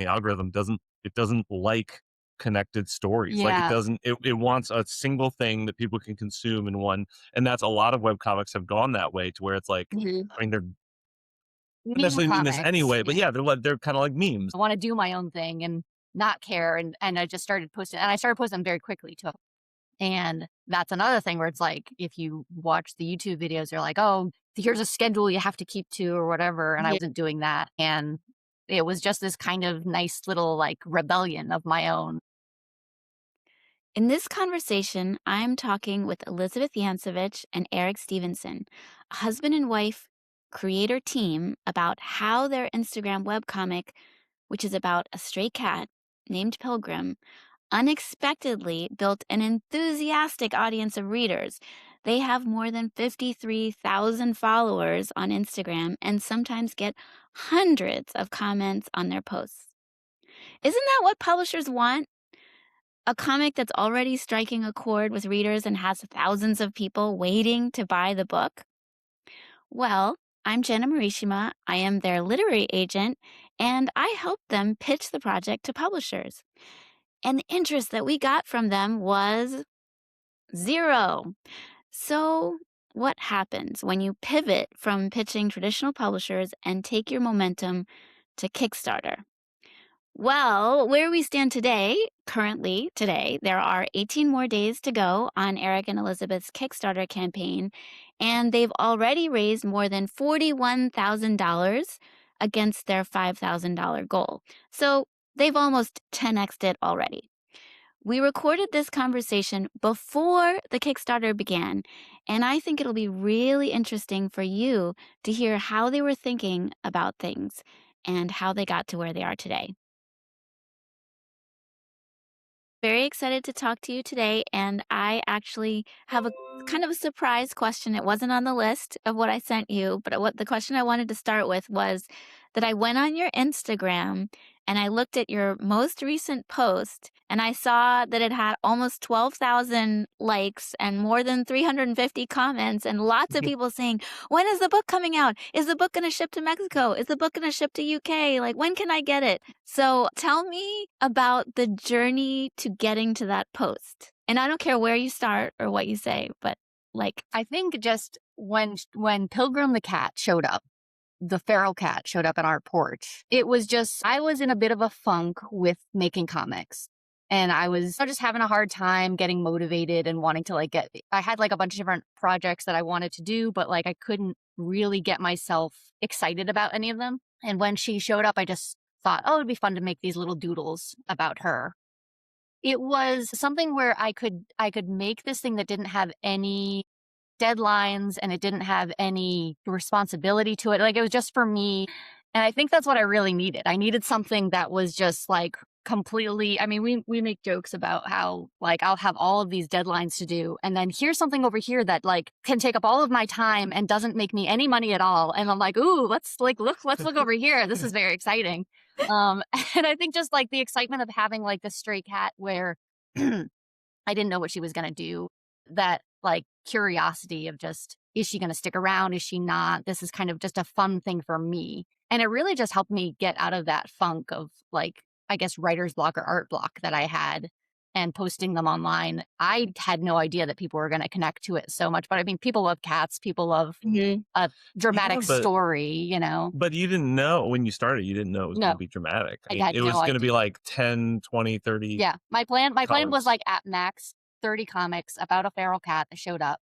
the algorithm doesn't like connected stories. Like Yeah. it wants a single thing that people can consume in one. And that's a lot of webcomics have gone that way to where it's like, Mhm. I mean, they're not Meme necessarily mean this comics. anyway, but yeah, they're kind of like memes. I want to do my own thing and not care. And I just started posting, and I started posting them very quickly too. And that's another thing where it's like, if you watch the YouTube videos, they're like, oh, here's a schedule you have to keep to or whatever. And I wasn't doing that. And it was just this kind of nice little like rebellion of my own. In this conversation, I'm talking with Elizabeth Jancewicz and Eric Stevenson, a husband and wife creator team, about how their Instagram webcomic, which is about a stray cat named Pilgrim, unexpectedly built an enthusiastic audience of readers. They have more than 53,000 followers on Instagram and sometimes get hundreds of comments on their posts. Isn't that what publishers want? A comic that's already striking a chord with readers and has thousands of people waiting to buy the book? Well, I'm Jenna Marishima. I am their literary agent, and I help them pitch the project to publishers. And the interest that we got from them was zero. So, what happens when you pivot from pitching traditional publishers and take your momentum to Kickstarter? Well, where we stand today, there are 18 more days to go on Eric and Elizabeth's Kickstarter campaign, and they've already raised more than $41,000 against their $5,000 goal. So they've almost 10x'd it already. We recorded this conversation before the Kickstarter began, and I think it'll be really interesting for you to hear how they were thinking about things and how they got to where they are today. Very excited to talk to you today, and I actually have a kind of a surprise question. It wasn't on the list of what I sent you, but what the question I wanted to start with was that I went on your Instagram and I looked at your most recent post and I saw that it had almost 12,000 likes and more than 350 comments and lots of people saying, "When is the book coming out? Is the book going to ship to Mexico? Is the book going to ship to UK? Like, when can I get it?" So tell me about the journey to getting to that post. And I don't care where you start or what you say, but like, I think just when Pilgrim the cat showed up, the feral cat showed up at our porch, it was just, I was in a bit of a funk with making comics. And I was just having a hard time getting motivated and wanting to like I had like a bunch of different projects that I wanted to do, but like I couldn't really get myself excited about any of them. And when she showed up, I just thought, oh, it'd be fun to make these little doodles about her. It was something where I could make this thing that didn't have any deadlines and it didn't have any responsibility to it. Like it was just for me. And I think that's what I really needed. I needed something that was just like completely, I mean, we make jokes about how like I'll have all of these deadlines to do and then here's something over here that like can take up all of my time and doesn't make me any money at all. And I'm like, ooh, let's look over here. This is very exciting. And I think just like the excitement of having like the stray cat where I didn't know what she was going to do. That like curiosity of just, is she going to stick around? Is she not? This is kind of just a fun thing for me. And it really just helped me get out of that funk of like, I guess, writer's block or art block that I had and posting them online. I had no idea that people were going to connect to it so much. But I mean, people love cats. People love Mhm. a Yeah, dramatic story. but you didn't know when you started, you didn't know it was going to No, be dramatic. I I mean, had it no was going to be idea. like 10, 20, 30 Yeah. My plan was comics. like at max 30 comics about a feral cat that showed up.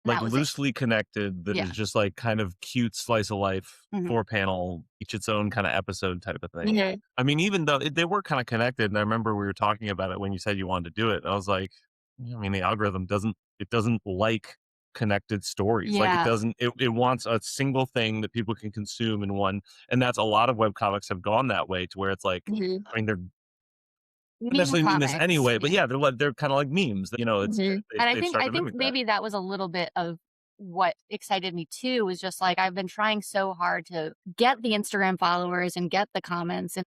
And Like that was it. loosely connected that is Yeah. just like kind of cute slice of life, Mhm. 4 panel, each its own kind of episode type of thing. Mhm. I mean, even though they were kind of connected, and I remember we were talking about it when you said you wanted to do it. I was like, I mean, the algorithm doesn't like connected stories. Like Yeah. it wants a single thing that people can consume in one. And that's a lot of webcomics have gone that way to where it's like, Mhm. I mean, they're not Meme necessarily mean this comics. anyway, but Yeah. yeah, they're kind of like memes. You know, Mhm. And they've I started think mimicking that. maybe that was a little bit of what excited me too, was just like I've been trying so hard to get the Instagram followers and get the comments. And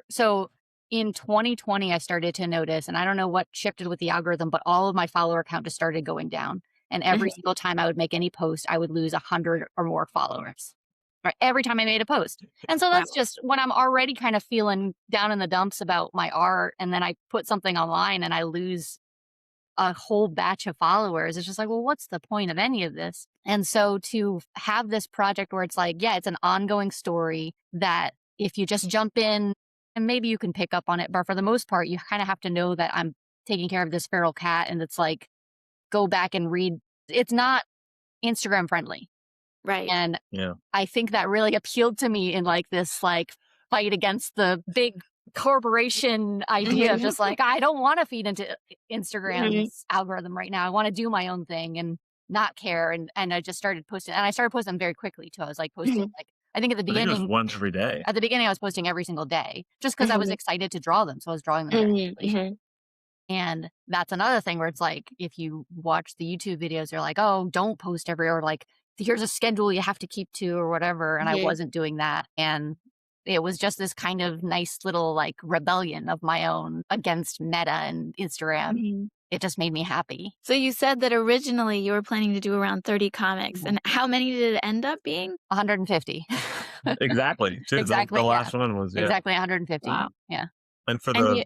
so in 2020 I started to notice, and I don't know what shifted with the algorithm, but all of my follower count just started going down. And every Mhm. single time I would make any post, I would lose 100 or more followers. right, every time I made a post. And so Wow. that's just when I'm already kind of feeling down in the dumps about my art, and then I put something online and I lose a whole batch of followers. It's just like, well, what's the point of any of this? And so to have this project where it's like, yeah, it's an ongoing story that if you just jump in and maybe you can pick up on it, but for the most part, you kind of have to know that I'm taking care of this feral cat, and it's like, go back and read. It's not Instagram friendly. Right. And Yeah. I think that really appealed to me in like this like fight against the big corporation idea of just like, I don't want to feed into Instagram's algorithm right now. I want to do my own thing and not care. And I just started posting, and I started posting them very quickly too. I was like posting like, I think I think it was once every day. at the beginning I was posting every single day just because I was excited to draw them. So I was drawing them very quickly. And that's another thing where it's like, if you watch the YouTube videos, they're like, oh, don't post or like, here's a schedule you have to keep to or whatever. And I wasn't doing that. And it was just this kind of nice little like rebellion of my own against Meta and Instagram. It just made me happy. So you said that originally you were planning to do around 30 comics. And how many did it end up being? 150. Exactly. Too. Exactly. The last one was, yeah. Exactly 150. Wow. Yeah. And for And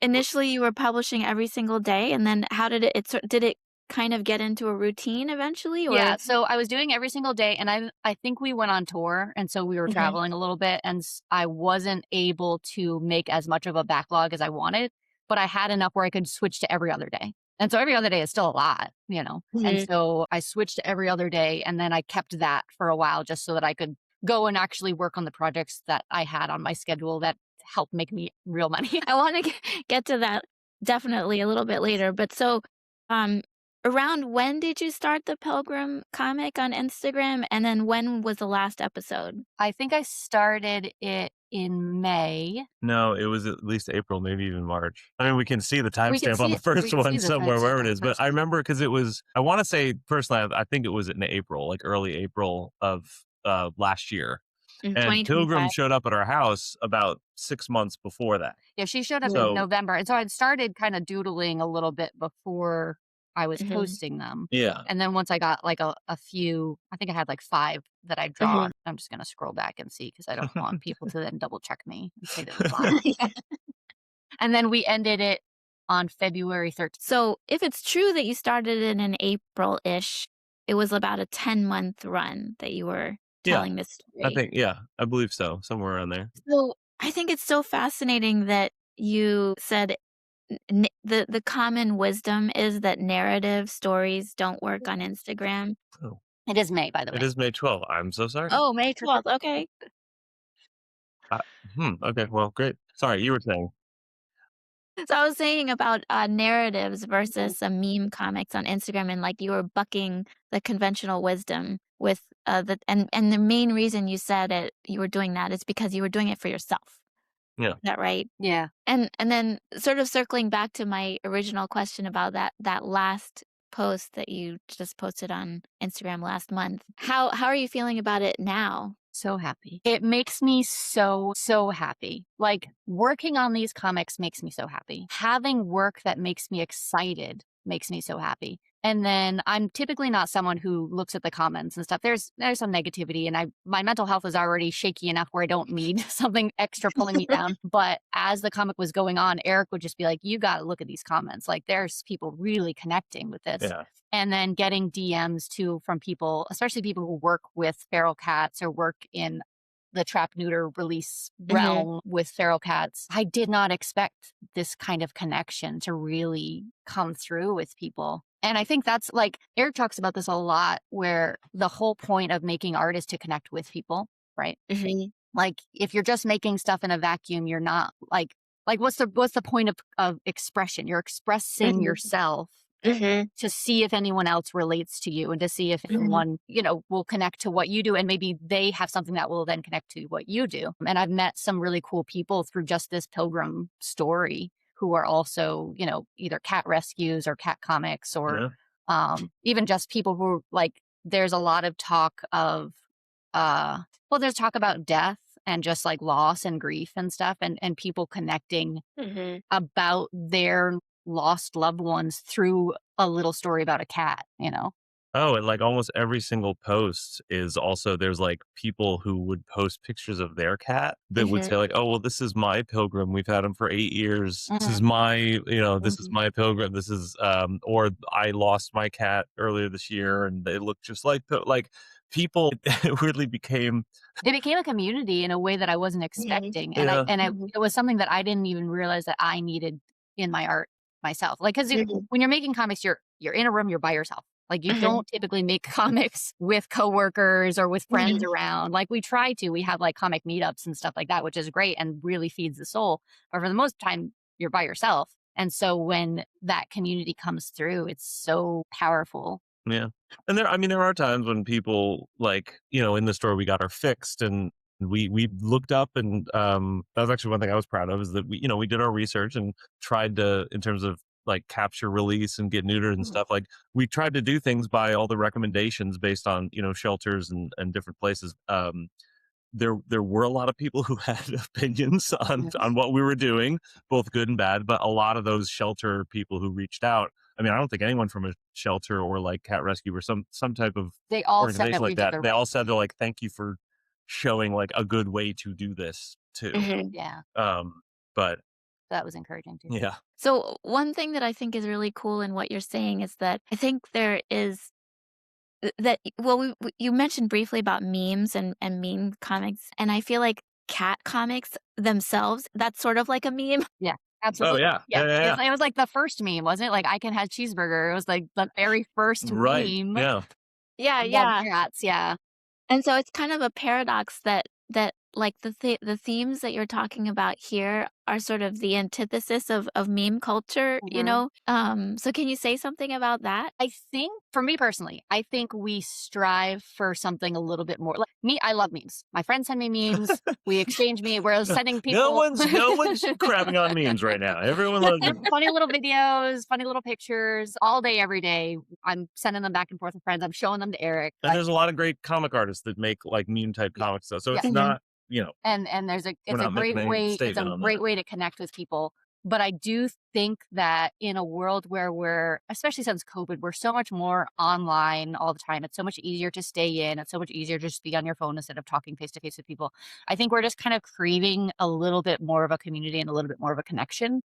initially you were publishing every single day, and then how did did it kind of get into a routine eventually? Or? Yeah, so I was doing every single day, and I think we went on tour, and so we were traveling a little bit, and I wasn't able to make as much of a backlog as I wanted, but I had enough where I could switch to every other day. And so every other day is still a lot, you know. And so I switched to every other day, and then I kept that for a while just so that I could go and actually work on the projects that I had on my schedule that helped make me real money. I want to get to that definitely a little bit later. But so around when did you start the Pilgrim comic on Instagram? And then when was the last episode? I think I started it in May. No, it was at least April, maybe even March. I mean, we can see the We can timestamp see on the it. We first can one see the somewhere, timestamp wherever on it the is. But first I one. remember because it was, I want to say personally, I think it was in April, like early April of last year. In And Pilgrim 2025. showed up at our house about 6 months before that. Yeah, she showed up in So, November. And so I'd started kind of doodling a little bit before I was posting them. yeah. And then once I got like a few, I think I had like 5 that I'd drawn. I'm just going to scroll back and see because I don't want people to then double check me and say there's a lot. And then we ended it on February 13th. So if it's true that you started it in April-ish, it was about a 10-month run that you were telling this story. I think, yeah, I believe so. Somewhere around there. So I think it's so fascinating that you said the common wisdom is that narrative stories don't work on Instagram. Oh, It is May, by the way. it is May 12th. I'm so sorry. Oh, May 12th. Okay. Okay, well, great. Sorry, you were saying. So I was saying about narratives versus some meme comics on Instagram, and like you were bucking the conventional wisdom with and the main reason you said it, you were doing that is because you were doing it for yourself. Yeah. Is that right? Yeah. And then sort of circling back to my original question about that last post that you just posted on Instagram last month. How are you feeling about it now? So happy. It makes me so happy. Like working on these comics makes me so happy. Having work that makes me excited makes me so happy. And then I'm typically not someone who looks at the comments and stuff. There's some negativity, and my mental health is already shaky enough where I don't need something extra pulling me down. But as the comic was going on, Eric would just be like, you got to look at these comments. Like there's people really connecting with this. Yeah. And then getting DMs too from people, especially people who work with feral cats or work in the trap neuter release realm with feral cats. I did not expect this kind of connection to really come through with people. And I think that's like, Eric talks about this a lot, where the whole point of making art is to connect with people, right? Like if you're just making stuff in a vacuum, you're not like what's the point of expression? You're expressing yourself to see if anyone else relates to you and to see if anyone, will connect to what you do. And maybe they have something that will then connect to what you do. And I've met some really cool people through just this Pilgrim story who are also, either cat rescues or cat comics or even just people who like, there's a lot of talk of, there's talk about death and just like loss and grief and stuff, and people connecting about their lost loved ones through a little story about a cat, Oh, and like almost every single post is also there's like people who would post pictures of their cat that would Mhm. say like, "Oh, well, this is my Pilgrim. We've had him for 8 years. This is Mhm, my, this is mhm. my Pilgrim. This is, or I lost my cat earlier this year and they look just like, like people it weirdly became, They became a community in a way that I wasn't Mhm. expecting, and yeah, it was something that I didn't even realize that I needed in my art myself. Like, 'cause Mhm. when you're making comics, you're in a room, you're by yourself. Like, you Mhm. don't typically make comics with coworkers or with friends Mhm. around. Like, we try to. We have, like, comic meetups and stuff like that, which is great and really feeds the soul. But for the most time, you're by yourself. And so when that community comes through, it's so powerful. yeah. And there, I mean, there are times when people like, in the store we got our fixed and we looked up and that was actually one thing I was proud of is that we did our research and tried to in terms of like capture release and get neutered and Mhm. stuff like we tried to do things by all the recommendations based on shelters and different places. There were a lot of people who had opinions on what we were doing, both good and bad, but a lot of those shelter people who reached out, I mean, I don't think anyone from a shelter or like cat rescue or some type of They all said organization that we like did that, the they right all said they're like, "Thank you for showing like a good way to do this too." Mhm. Yeah, But that was encouraging too. yeah. So one thing that I think is really cool in what you're saying is that I think there is that well, you mentioned briefly about memes and meme comics, and I feel like cat comics themselves, that's sort of like a meme. Yeah, Oh, absolutely. yeah. Yeah, Yeah, yeah, yeah. it was like the first meme, wasn't it? Like, "I can have cheeseburger." It was like the very first Right. meme Yeah. Yeah, about yeah. cats, yeah. And so it's kind of a paradox that like the themes that you're talking about here are sort of the antithesis of meme culture, you Mhm. know? So can you say something about that? I think for me personally, I think we strive for something a little bit more like me, I love memes. My friends send me memes, we exchange we're No, sending no people one's no one's crapping on memes right now. Everyone loves memes. funny little videos, funny little pictures all day, every day. I'm sending them back and forth with friends. I'm showing them to Eric. And there's a lot of great comic artists that make like meme type Yeah, comics though. So yeah. it's Mhm, not, And we're not making any it's a statement on great that. way to connect with people. But I do think that in a world where we're especially since COVID, we're so much more online all the time. It's so much easier to stay in. It's so much easier to just be on your phone instead of talking face to face with people. I think we're just kind of craving a little bit more of a community and a little bit more of a connection.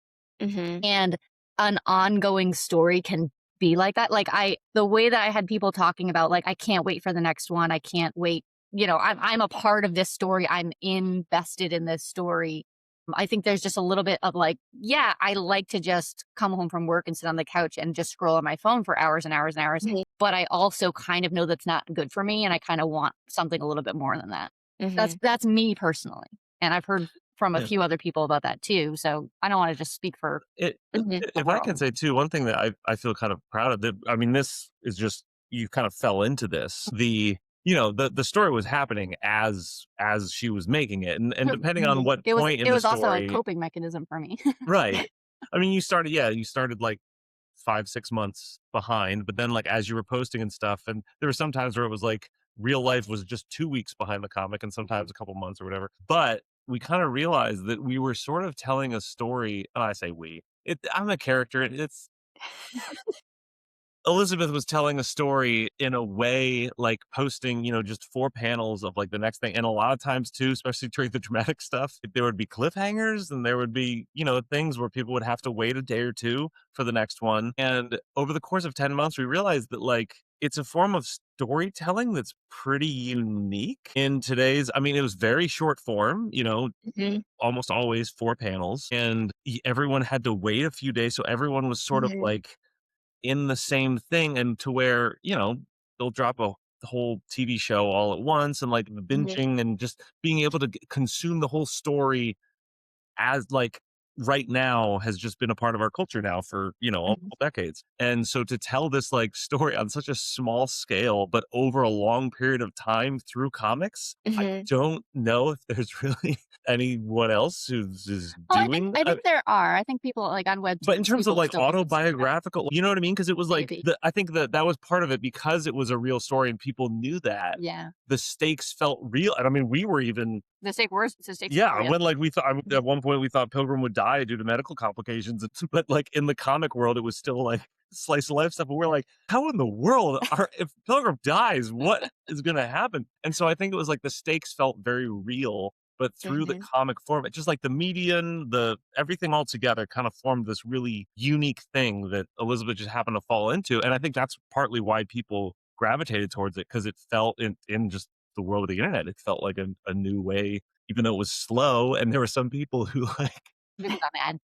mhm, And an ongoing story can be like that. Like the way that I had people talking about, like, I can't wait for the next one. I can't wait. I'm a part of this story. I'm invested in this story. I think there's just a little bit of like, yeah, I like to just come home from work and sit on the couch and just scroll on my phone for hours and hours and hours. mhm, But I also kind of know that's not good for me. And I kind of want something a little bit more than that. That's mhm. that's me personally. And I've heard from a Yeah. few other people about that too. So I don't want to just speak for It Mhm, the if I can world. say too, one thing that I feel kind of proud of that I mean, this is just you kind of fell into this. The story was happening as she was making it. And depending on mhm, what It was point in it the was also a story, coping mechanism for me. right. I mean, you started like 5, 6 months behind, but then like as you were posting and stuff, and there were some times where it was like real life was just 2 weeks behind the comic and sometimes a couple months or whatever. But we kind of realized that we were sort of telling a story. And I say we. I'm a character. It's Elizabeth was telling a story in a way, like posting, just 4 panels of like the next thing. And a lot of times too, especially during the dramatic stuff, there would be cliffhangers and there would be, things where people would have to wait a day or 2 for the next one. And over the course of 10 months, we realized that like it's a form of storytelling that's pretty unique in today's, I mean, it was very short form, mhm, almost always 4 panels. And everyone had to wait a few days. So everyone was sort of mhm, like, in the same thing and to where, they'll drop a whole TV show all at once and like the mhm, binging and just being able to consume the whole story as like right now has just been a part of our culture now for, mhm, multiple decades. And so to tell this like story on such a small scale, but over a long period of time through comics, I mhm. don't know if there's really anyone else who's is Well, doing I that. think there are. I think people like on But in webtoons, terms of, people like, still post stuff, autobiographical, you know what I mean? Because it was, like, maybe. I think that was part of it because it was a real story and people knew that, Yeah. the stakes felt real, and I mean, we were even The stake worse. It's a stake. Yeah, when like we thought at one point we thought Pilgrim would die due to medical complications, but like in the comic world, it was still like slice of life stuff. And we're like, how in the world if Pilgrim dies, what is going to happen? And so I think it was like the stakes felt very real, but through the comic format, just like the median, the everything all together kind of formed this really unique thing that Elizabeth just happened to fall into. And I think that's partly why people gravitated towards it, because it felt in just the world of the internet, it felt like a new way, even though it was slow. And there were some people who like, People got mad.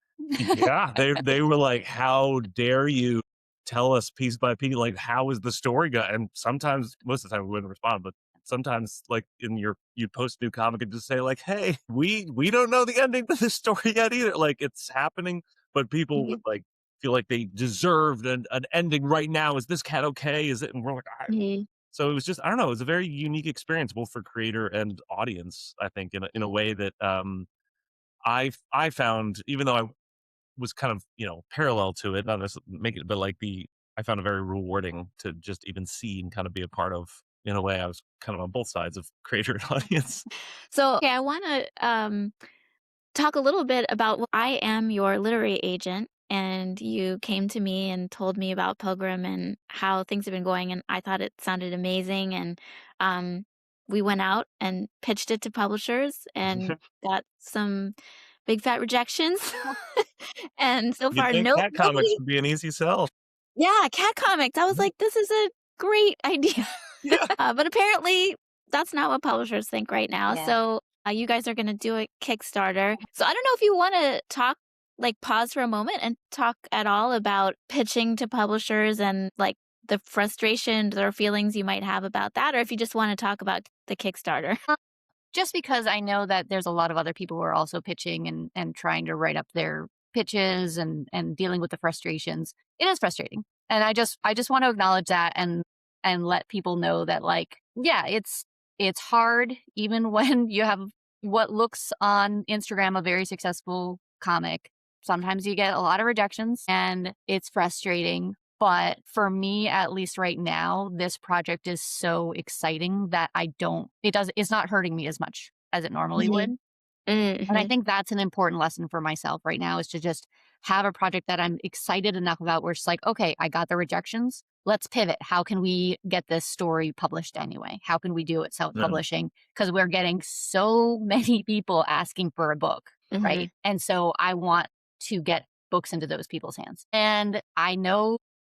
yeah, they were like, how dare you tell us piece by piece, like how is the story going? And sometimes, most of the time we wouldn't respond, but sometimes like you'd post a new comic and just say like, hey, we don't know the ending to this story yet either. Like it's happening, but people would like feel like they deserved an ending right now. Is this cat okay? Is it? And we're like, so it was just, I don't know, it was a very unique experience, both for creator and audience, I think, in a way that I found, even though I was kind of, parallel to it, not necessarily make it, but like I found it very rewarding to just even see and kind of be a part of. In a way, I was kind of on both sides of creator and audience. So, okay, I want to talk a little bit about I am your literary agent, and you came to me and told me about Pilgrim and how things have been going, and I thought it sounded amazing. And we went out and pitched it to publishers and got some big fat rejections. And so far, You'd think cat comics nobody. would be an easy sell. Yeah, cat comics. I was like, this is a great idea. Yeah. But apparently, that's not what publishers think right now. Yeah. So you guys are going to do a Kickstarter. So I don't know if you want to talk, like pause for a moment and talk at all about pitching to publishers and like the frustrations or feelings you might have about that, or if you just want to talk about the Kickstarter. Just because I know that there's a lot of other people who are also pitching and trying to write up their pitches and dealing with the frustrations. It is frustrating. And I just want to acknowledge that and let people know that, like, yeah, it's hard even when you have what looks on Instagram a very successful comic. Sometimes you get a lot of rejections and it's frustrating. But for me, at least right now, this project is so exciting that it's not hurting me as much as it normally would. And I think that's an important lesson for myself right now, is to just have a project that I'm excited enough about where it's like, okay, I got the rejections. Let's pivot. How can we get this story published anyway? How can we do it self-publishing? Because we're getting so many people asking for a book, right? And so I want to get books into those people's hands. And I know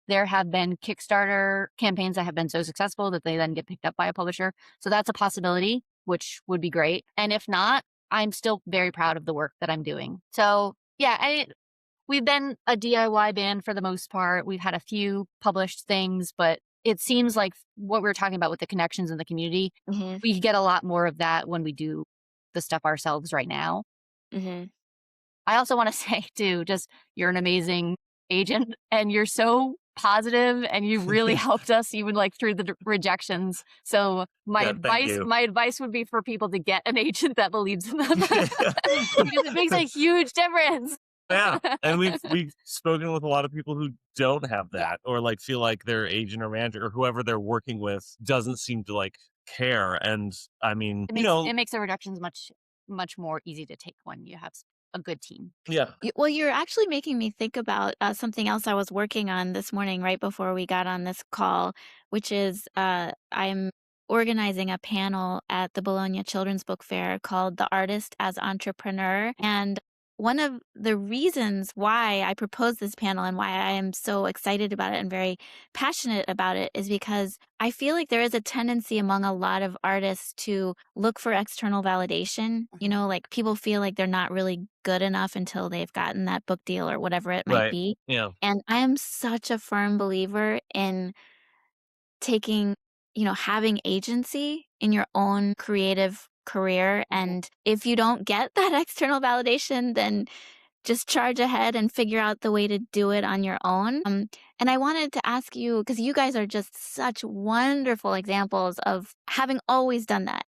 there have been Kickstarter campaigns that have been so successful that they then get picked up by a publisher. So that's a possibility, which would be great. And if not, I'm still very proud of the work that I'm doing. So yeah, we've been a DIY band for the most part. We've had a few published things, but it seems like what we were talking about with the connections in the community, we get a lot more of that when we do the stuff ourselves right now. I also want to say too, just you're an amazing agent and you're so positive and you really helped us even like through the rejections. So my advice would be for people to get an agent that believes in them because it makes a huge difference. Yeah. And we've spoken with a lot of people who don't have that, or like feel like their agent or manager or whoever they're working with doesn't seem to like care. And I mean, it makes the rejections much more easy to take when you have a good team. Yeah. Well, you're actually making me think about something else I was working on this morning right before we got on this call, which is I'm organizing a panel at the Bologna Children's Book Fair called The Artist as Entrepreneur. And one of the reasons why I proposed this panel and why I am so excited about it and very passionate about it is because I feel like there is a tendency among a lot of artists to look for external validation. Like people feel like they're not really good enough until they've gotten that book deal or whatever it might be. Yeah. And I am such a firm believer in taking, having agency in your own creative career. And if you don't get that external validation, then just charge ahead and figure out the way to do it on your own. And I wanted to ask you, because you guys are just such wonderful examples of having always done that.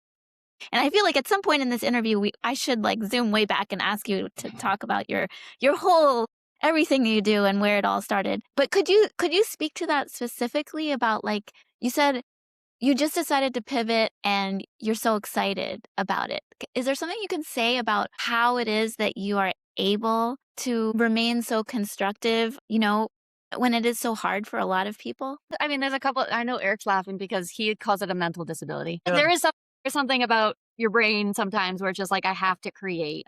And I feel like at some point in this interview, I should like zoom way back and ask you to talk about your whole everything you do and where it all started. But could you speak to that specifically about, like you said, you just decided to pivot and you're so excited about it. Is there something you can say about how it is that you are able to remain so constructive, when it is so hard for a lot of people? I mean, there's a couple. I know Eric's laughing because he calls it a mental disability. Yeah. There's something about your brain sometimes where it's just like, I have to create.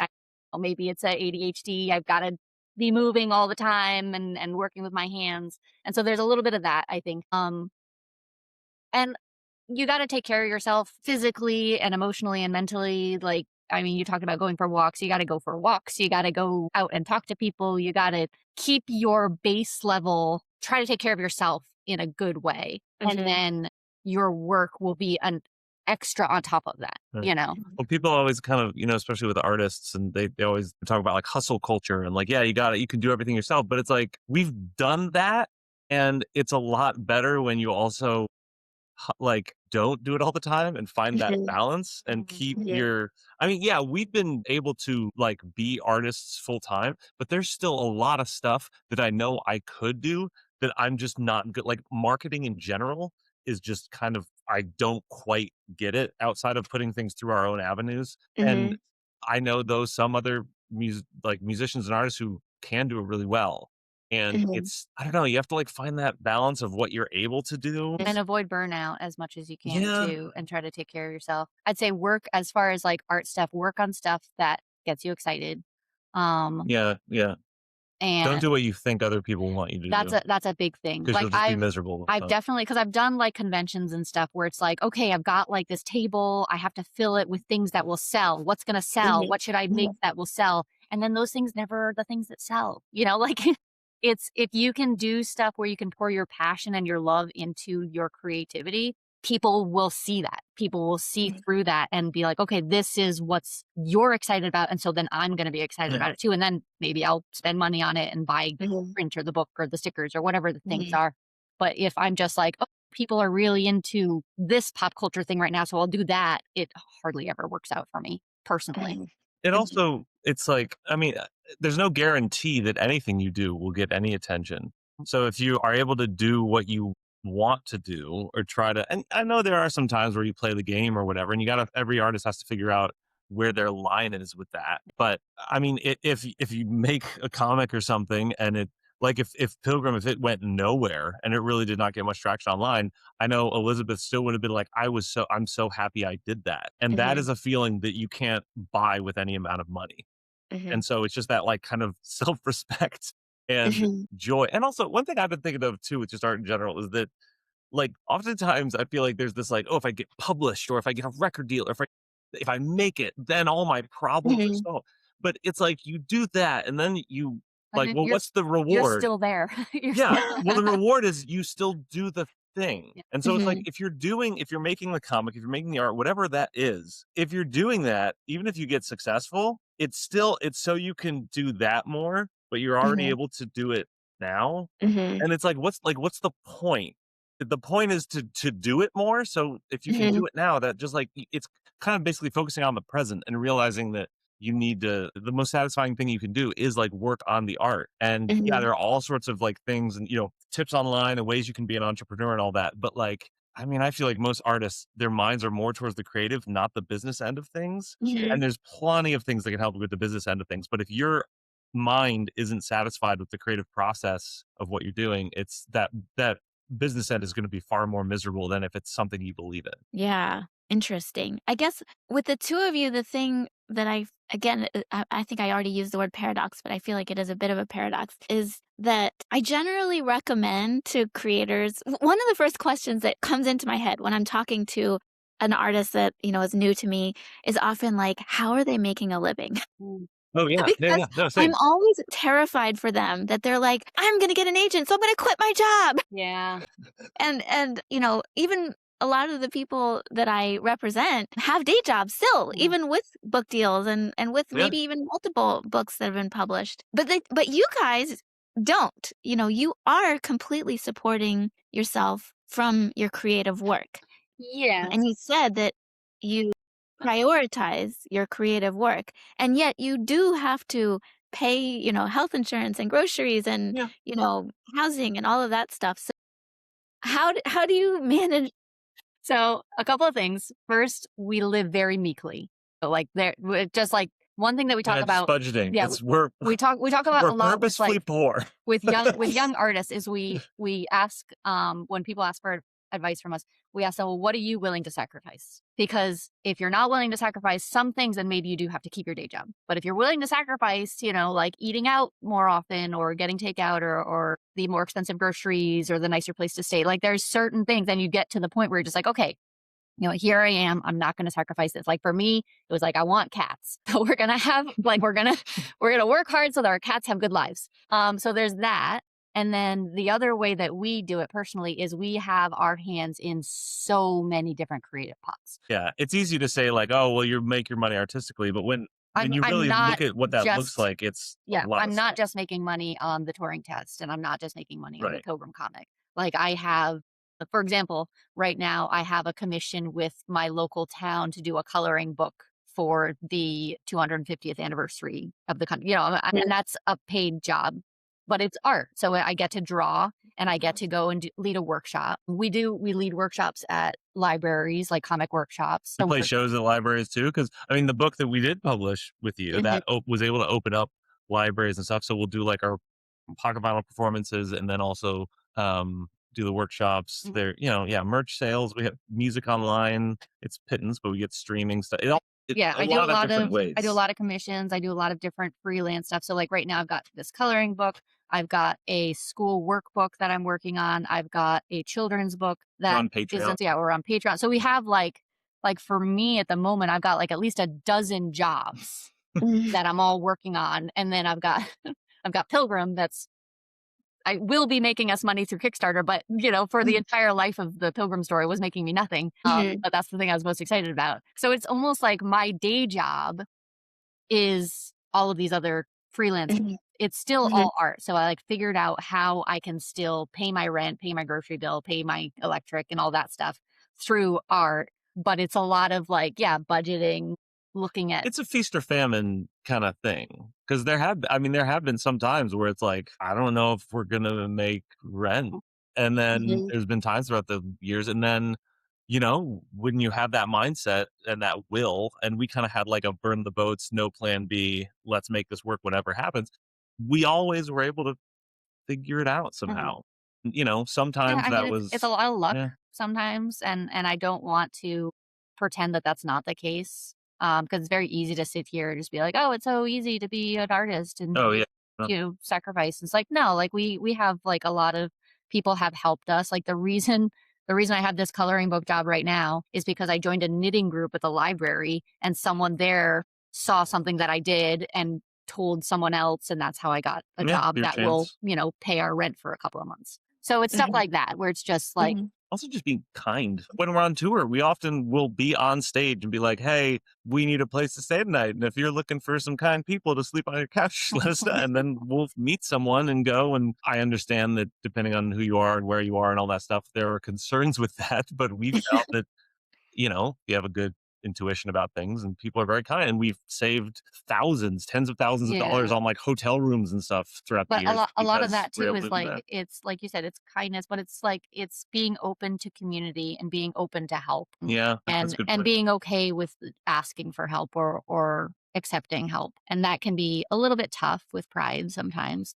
Maybe it's a ADHD. I've got to be moving all the time and working with my hands. And so there's a little bit of that, I think. And you got to take care of yourself physically and emotionally and mentally. Like, I mean, you talked about going for walks. You got to go for walks. You got to go out and talk to people. You got to keep your base level, try to take care of yourself in a good way. And then your work will be an extra on top of that, Right. Well, people always kind of, especially with artists, and they always talk about like hustle culture and like, yeah, you got it. You can do everything yourself. But it's like, we've done that. And it's a lot better when you also like don't do it all the time and find that balance and keep your we've been able to like be artists full time, but there's still a lot of stuff that I know I could do that I'm just not good. Like marketing in general is just kind of, I don't quite get it outside of putting things through our own avenues. And I know those some other musicians and artists who can do it really well. And it's, I don't know, you have to like find that balance of what you're able to do. and avoid burnout as much as you can Yeah. too, and try to take care of yourself. I'd say work as far as like art stuff, work on stuff that gets you excited. Yeah. Don't And do what you think other people want you to do. that's a big thing. Because Like you'll just be miserable. I've definitely, because I've done like conventions and stuff where it's like, okay, I've got like this table, I have to fill it with things that will sell. What's going to sell? What should I make that will sell? And then those things never are the things that sell, like it's, if you can do stuff where you can pour your passion and your love into your creativity, people will see that. People will see through that and be like, okay, this is what's you're excited about. And so then I'm going to be excited about it too. And then maybe I'll spend money on it and buy the print or the book or the stickers or whatever the things are. But if I'm just like, oh, people are really into this pop culture thing right now, so I'll do that, it hardly ever works out for me personally. It also, it's like, there's no guarantee that anything you do will get any attention. So if you are able to do what you want to do or try to, and I know there are some times where you play the game or whatever, and every artist has to figure out where their line is with that. But if you make a comic or something and it, like if Pilgrim, if it went nowhere and it really did not get much traction online, I know Elizabeth still would have been like, I'm so happy I did that. And that is a feeling that you can't buy with any amount of money. And so it's just that like kind of self-respect and joy. And also one thing I've been thinking of too with just art in general is that like oftentimes I feel like there's this like, oh, if I get published or if I get a record deal or if I make it, then all my problems are solved. But it's like you do that and then you like, well, what's the reward? You're still there. Well, the reward is you still do the thing. Yeah. And so it's like, if you're making the comic, if you're making the art, whatever that is, if you're doing that, even if you get successful, it's so you can do that more, but you're already able to do it now. And it's like, what's the point? The point is to do it more. So if you can do it now, that just like, it's kind of basically focusing on the present and realizing that you need to, the most satisfying thing you can do is like work on the art. And yeah, there are all sorts of like things and, tips online and ways you can be an entrepreneur and all that. But like, I feel like most artists, their minds are more towards the creative, not the business end of things. And there's plenty of things that can help with the business end of things. But if your mind isn't satisfied with the creative process of what you're doing, it's that business end is going to be far more miserable than if it's something you believe in. Yeah. Interesting. I guess with the two of you, the thing that I think I already used the word paradox, but I feel like it is a bit of a paradox, is that I generally recommend to creators, one of the first questions that comes into my head when I'm talking to an artist that, is new to me is often like, how are they making a living? Oh, yeah. Because No, same. I'm always terrified for them that they're like, I'm going to get an agent, so I'm going to quit my job. Yeah. And even a lot of the people that I represent have day jobs still, even with book deals and with maybe even multiple books that have been published. But you guys don't. You are completely supporting yourself from your creative work. Yeah. And you said that you prioritize your creative work, and yet you do have to pay, health insurance and groceries and, housing and all of that stuff. So how do you manage So a couple of things. First, we live very meekly. So like just like one thing that we talk Yeah, just about. budgeting. Yeah, we talk about we're a lot with purposefully like poor. with young artists is we ask when people ask for advice from us, we ask them, well, what are you willing to sacrifice? Because if you're not willing to sacrifice some things, then maybe you do have to keep your day job. But if you're willing to sacrifice, like eating out more often or getting takeout or the more expensive groceries or the nicer place to stay, like there's certain things, and you get to the point where you're just like, okay, here I am. I'm not going to sacrifice this. Like for me, it was like, I want cats. So we're going to have like, we're going to work hard so that our cats have good lives. So there's that. And then the other way that we do it personally is we have our hands in so many different creative pots. Yeah. It's easy to say like, oh, well, you make your money artistically, but when you I'm really not look at what that just, looks like, it's a lot I'm of not stuff. just making money on the touring test, and I'm not just making money on the Right. Pilgrim comic. Like I have, for example, right now I have a commission with my local town to do a coloring book for the 250th anniversary of the country, and that's a paid job, but it's art. So I get to draw and I get to go and lead a workshop. We lead workshops at libraries, like comic workshops. We So play shows at libraries too, because I mean, the book that we did publish with you that was able to open up libraries and stuff. So we'll do like our pocket vinyl performances, and then also do the workshops. There, merch sales. We have music online. It's pittance, but we get streaming stuff. I do a lot different ways. I do a lot of commissions. I do a lot of different freelance stuff. So like right now I've got this coloring book. I've got a school workbook that I'm working on. I've got a children's book that on Patreon. We're on Patreon. So we have like for me at the moment, I've got like at least a dozen jobs that I'm all working on. And then I've got Pilgrim I will be making us money through Kickstarter, but for the entire life of the Pilgrim story was making me nothing. But that's the thing I was most excited about. So it's almost like my day job is all of these other freelance. It's still all art. So I like figured out how I can still pay my rent, pay my grocery bill, pay my electric and all that stuff through art. But it's a lot of like, budgeting, looking at. It's a feast or famine kind of thing. Because there have been some times where it's like, I don't know if we're going to make rent. And then there's been times throughout the years. And then, when you have that mindset and that will, and we kind of had like a burn the boats, no plan B, let's make this work, whatever happens. We always were able to figure it out somehow. Sometimes it's a lot of luck yeah. sometimes. And I don't want to pretend that that's not the case. Because it's very easy to sit here and just be like, oh, it's so easy to be an artist and sacrifice. It's like, no, like we have like a lot of people have helped us. Like the reason I have this coloring book job right now is because I joined a knitting group at the library, and someone there saw something that I did and told someone else, and that's how I got a job that will pay our rent for a couple of months. So it's stuff like that where it's just like. Also just being kind. When we're on tour, we often will be on stage and be like, hey, we need a place to stay tonight. And if you're looking for some kind people to sleep on your couch, let us know. And then we'll meet someone and go. And I understand that depending on who you are and where you are and all that stuff, there are concerns with that. But we felt that, you have a good intuition about things and people are very kind, and we've saved tens of thousands of dollars on like hotel rooms and stuff throughout the years. A lot of that too is like, it's like you said, it's kindness, but it's like, it's being open to community and being open to help. Yeah. And being okay with asking for help or accepting help. And that can be a little bit tough with pride sometimes.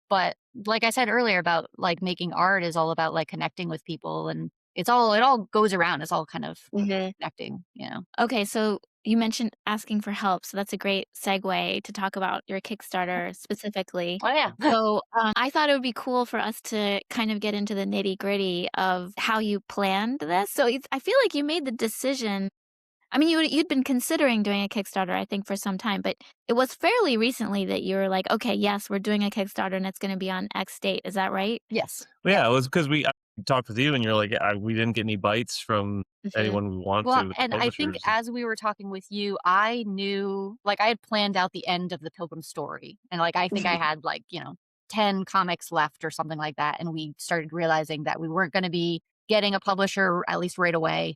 But like I said earlier about like making art is all about like connecting with people, and it all goes around. It's all kind of connecting, Okay, so you mentioned asking for help. So that's a great segue to talk about your Kickstarter specifically. Oh, yeah. So I thought it would be cool for us to kind of get into the nitty gritty of how you planned this. So I feel like you made the decision. I mean, you'd been considering doing a Kickstarter, I think, for some time, but it was fairly recently that you were like, okay, yes, we're doing a Kickstarter and it's going to be on X date. Is that right? Yes. Well, yeah, it was because I talked with you and you're like, yeah, we didn't get any bites from anyone we want to. And I think as we were talking with you, I knew, like, I had planned out the end of the Pilgrim story. And like, I think I had like, 10 comics left or something like that. And we started realizing that we weren't going to be getting a publisher, at least right away.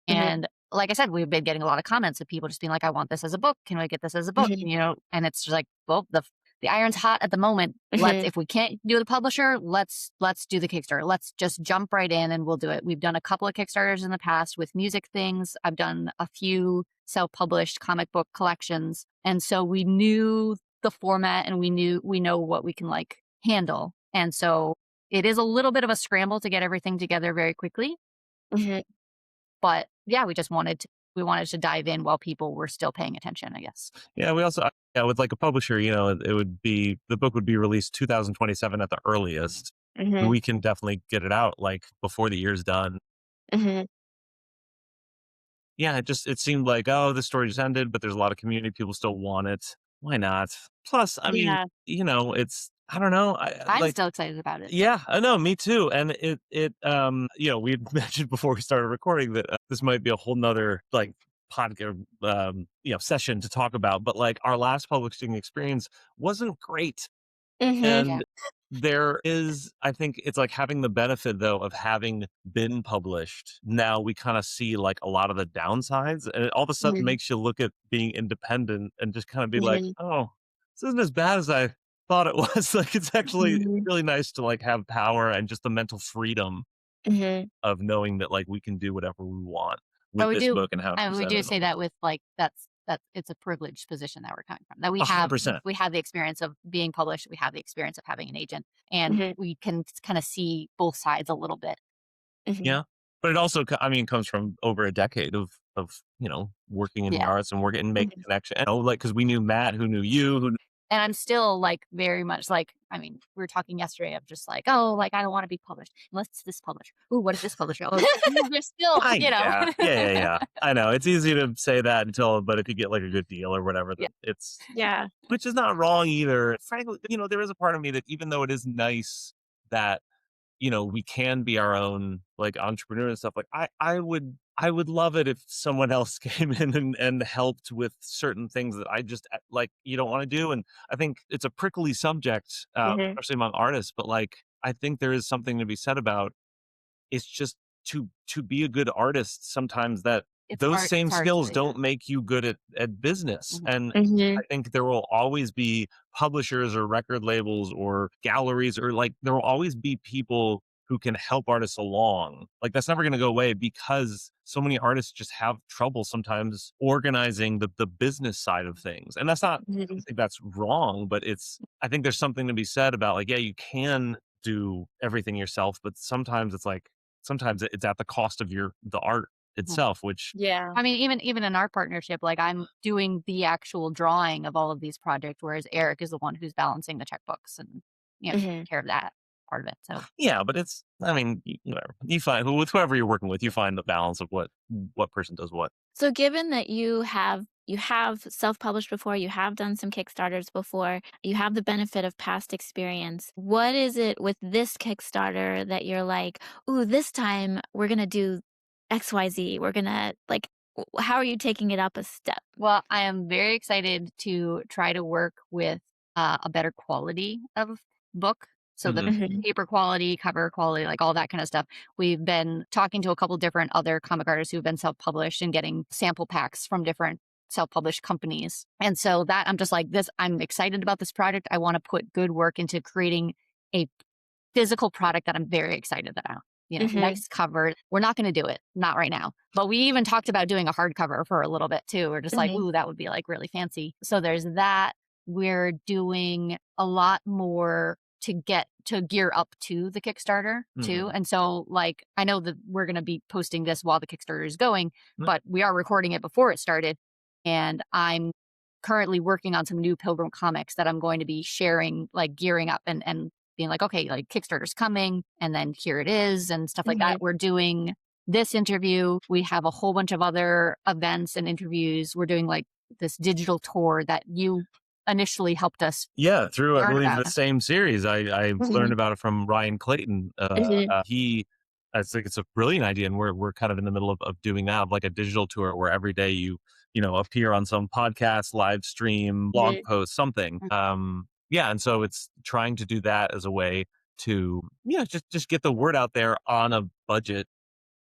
And like I said, we've been getting a lot of comments of people just being like, I want this as a book. Can I get this as a book? And it's just like, well, the iron's hot at the moment. Mhm. If we can't do the publisher, let's do the Kickstarter. Let's just jump right in and we'll do it. We've done a couple of Kickstarters in the past with music things. I've done a few self-published comic book collections. And so we knew the format and we know what we can like handle. And so it is a little bit of a scramble to get everything together very quickly. Mhm. But yeah, we wanted to dive in while people were still paying attention, I guess. Yeah, we also, yeah, with like a publisher, it would be, the book would be released 2027 at the earliest. And Mhm. we can definitely get it out like before the year's done. Mhm. Yeah, it seemed like, oh, this story just ended, but there's a lot of community, people still want it. Why not? Plus, I mean, Yeah. I don't know. I'm still excited about it. Yeah, I know, me too. And we had mentioned before we started recording that this might be a whole nother like podcast, session to talk about. But like our last publishing experience wasn't great. Mhm. Yeah. And there is, I think it's like having the benefit though of having been published. Now we kind of see like a lot of the downsides, and it all of a sudden Mhm. makes you look at being independent and just kind of be like, Mhm. oh, this isn't as bad as I thought it was. Like it's actually Mhm. really nice to like have power and just the mental freedom Mhm. of knowing that like we can do whatever we want But with this book and how to and we present do it. say that with like that's it's a privileged position that we're coming from. That 100%. we have the experience of being published, we have the experience of having an agent, and Mhm. we can kind of see both sides a little bit. Mhm. Yeah. But it also, comes from over a decade of working in the Yeah. arts and working and making Mhm. connection. Like because we knew Matt, who knew you, who And I'm still like very much like, I mean, we were talking yesterday of just like, oh, like I don't want to be published unless it's this publisher. Ooh, what is this publisher? Oh, there's still, yeah. I know it's easy to say that but if you get like a good deal or whatever, Yeah. then it's Yeah. which is not wrong either. Frankly, there is a part of me that even though it is nice that we can be our own like entrepreneur and stuff. Like I would love it if someone else came in and helped with certain things that I just like you don't want to do. And I think it's a prickly subject, Mhm. especially among artists. But like I think there is something to be said about it's just to be a good artist. Sometimes that those it's same hard skills to, yeah. don't make you good at business. Mhm. And I Mhm. think there will always be publishers or record labels or galleries or like there will always be people who can help artists along. Like that's never going to go away because so many artists just have trouble sometimes organizing the business side of things. And that's not I Mhm. don't think that's wrong, but I think there's something to be said about like, yeah, you can do everything yourself, but sometimes it's at the cost of the art Mhm. itself, which Yeah. I mean, even in our partnership, like I'm doing the actual drawing of all of these projects, whereas Eric is the one who's balancing the checkbooks and taking Mhm. care of that part of it. So yeah, but I mean, whatever. You find with whoever you're working with, you find the balance of what person does what. So given that you have self-published before, you have done some Kickstarters before, you have the benefit of past experience. What is it with this Kickstarter that you're like, "Ooh, this time we're gonna do XYZ. We're gonna like" how are you taking it up a step? well, I am very excited to try to work with a better quality of book. So the Hmm. Mhm. paper quality, cover quality, like all that kind of stuff. We've been talking to a couple different other comic artists who've been self-published and getting sample packs from different self-published companies. And so that I'm just like this, I'm excited about this project. I want to put good work into creating a physical product that I'm very excited about. Mhm. Nice cover. We're not going to do it, not right now. But we even talked about doing a hardcover for a little bit too. We're just like, Mhm. ooh, that would be like really fancy. So there's that. We're doing a lot more to gear up to the Kickstarter too. Hmm. And so like I know that we're going to be posting this while the Kickstarter is going, but we are recording it before it started. And I'm currently working on some new Pilgrim comics that I'm going to be sharing, like gearing up and being like, okay, like Kickstarter's coming and then here it is and stuff like that. Mhm. We're doing this interview. We have a whole bunch of other events and interviews. We're doing like this digital tour that you initially helped us Yeah, through I learn believe the about. same series. I learned Mhm. about it from Ryan Clayton. Mhm. I think it's a brilliant idea, and we're kind of in the middle of doing that, of like a digital tour where every day you appear on some podcast, live stream, blog Mhm. post, something. Yeah, and so it's trying to do that as a way to just get the word out there on a budget